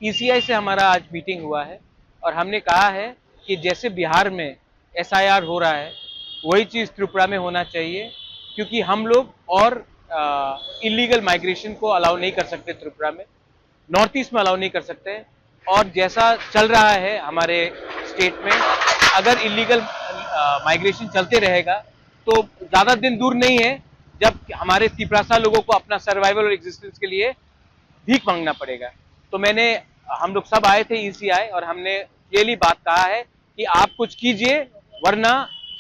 ECI से हमारा आज मीटिंग हुआ है और हमने कहा है कि जैसे बिहार में एसआईआर हो रहा है वही चीज़ त्रिपुरा में होना चाहिए, क्योंकि हम लोग और इलीगल माइग्रेशन को अलाउ नहीं कर सकते त्रिपुरा में, नॉर्थ ईस्ट में अलाउ नहीं कर सकते हैं। और जैसा चल रहा है हमारे स्टेट में, अगर इलीगल माइग्रेशन चलते रहेगा तो ज़्यादा दिन दूर नहीं है जब हमारे तिपरासा लोगों को अपना सर्वाइवल और एग्जिस्टेंस के लिए भीख मांगना पड़ेगा। तो हम लोग सब आए थे ईसीआई और हमने क्लियरली बात कहा है कि आप कुछ कीजिए वरना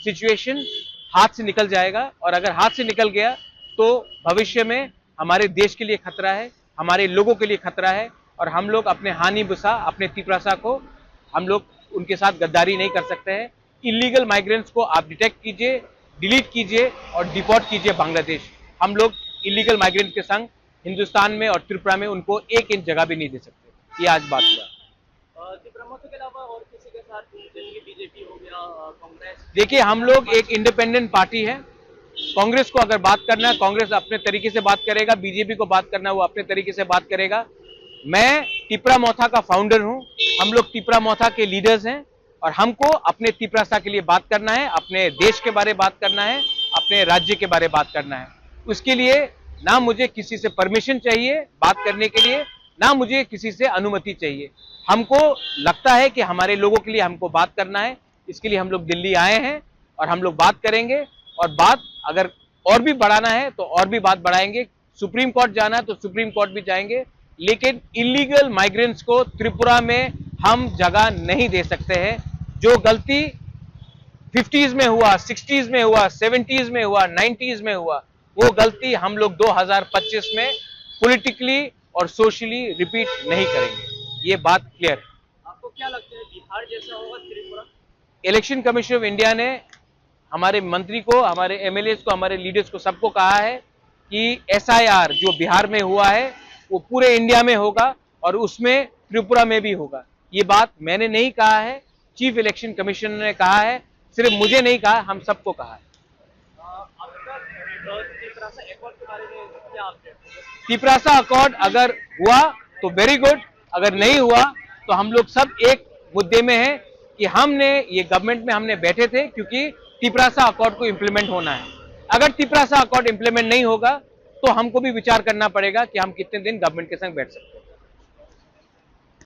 सिचुएशन हाथ से निकल जाएगा, और अगर हाथ से निकल गया तो भविष्य में हमारे देश के लिए खतरा है, हमारे लोगों के लिए खतरा है, और हम लोग अपने हानि बुसा अपने तिपरासा को हम लोग उनके साथ गद्दारी नहीं कर सकते हैं। इलीगल माइग्रेंट्स को आप डिटेक्ट कीजिए, डिलीट कीजिए और डिपोर्ट कीजिए बांग्लादेश। हम लोग इलीगल माइग्रेंट के संग हिंदुस्तान में और त्रिपुरा में उनको 1 इंच जगह भी नहीं दे सकते। ये आज बात हुआ। त्रिपुरा के अलावा और किसी के साथ, जैसे कि बीजेपी हो गया, कांग्रेस? देखिए, हम लोग एक इंडिपेंडेंट पार्टी है। कांग्रेस को अगर बात करना है, कांग्रेस अपने तरीके से बात करेगा, बीजेपी को बात करना है वो अपने तरीके से बात करेगा। मैं तिपरा मोथा का फाउंडर हूं, हम लोग तिपरा मोथा के लीडर्स हैं और हमको अपने तिपरासा के लिए बात करना है, अपने देश के बारे में बात करना है, अपने राज्य के बारे में बात करना है। उसके लिए ना मुझे किसी से परमिशन चाहिए बात करने के लिए, ना मुझे किसी से अनुमति चाहिए। हमको लगता है कि हमारे लोगों के लिए हमको बात करना है, इसके लिए हम लोग दिल्ली आए हैं और हम लोग बात करेंगे। और बात अगर और भी बढ़ाना है तो और भी बात बढ़ाएंगे, सुप्रीम कोर्ट जाना है तो सुप्रीम कोर्ट भी जाएंगे, लेकिन इलीगल माइग्रेंट्स को त्रिपुरा में हम जगह नहीं दे सकते हैं। जो गलती 50s में हुआ, 60s में हुआ, 70s में हुआ, 90s में हुआ, वो गलती हम लोग 2025 में पॉलिटिकली और सोशली रिपीट नहीं करेंगे। ये बात क्लियर है। आपको क्या लगता है, बिहार जैसा होगा Tripura? Election commission of India ने हमारे मंत्री को, हमारे एमएलएस को, हमारे लीडर्स को सबको कहा है कि एसआईआर जो बिहार में हुआ है वो पूरे इंडिया में होगा और उसमें त्रिपुरा में भी होगा। ये बात मैंने नहीं कहा है, चीफ इलेक्शन कमीशन ने कहा है, सिर्फ मुझे नहीं कहा, हम सबको कहा है। तिपरासा अकॉर्ड अगर हुआ तो वेरी गुड, अगर नहीं हुआ तो हम लोग सब एक मुद्दे में हैं कि हमने ये गवर्नमेंट में हमने बैठे थे क्योंकि तिपरासा अकॉर्ड को इंप्लीमेंट होना है। अगर तिपरासा अकॉर्ड इंप्लीमेंट नहीं होगा तो हमको भी विचार करना पड़ेगा कि हम कितने दिन गवर्नमेंट के संग बैठ सकते हैं।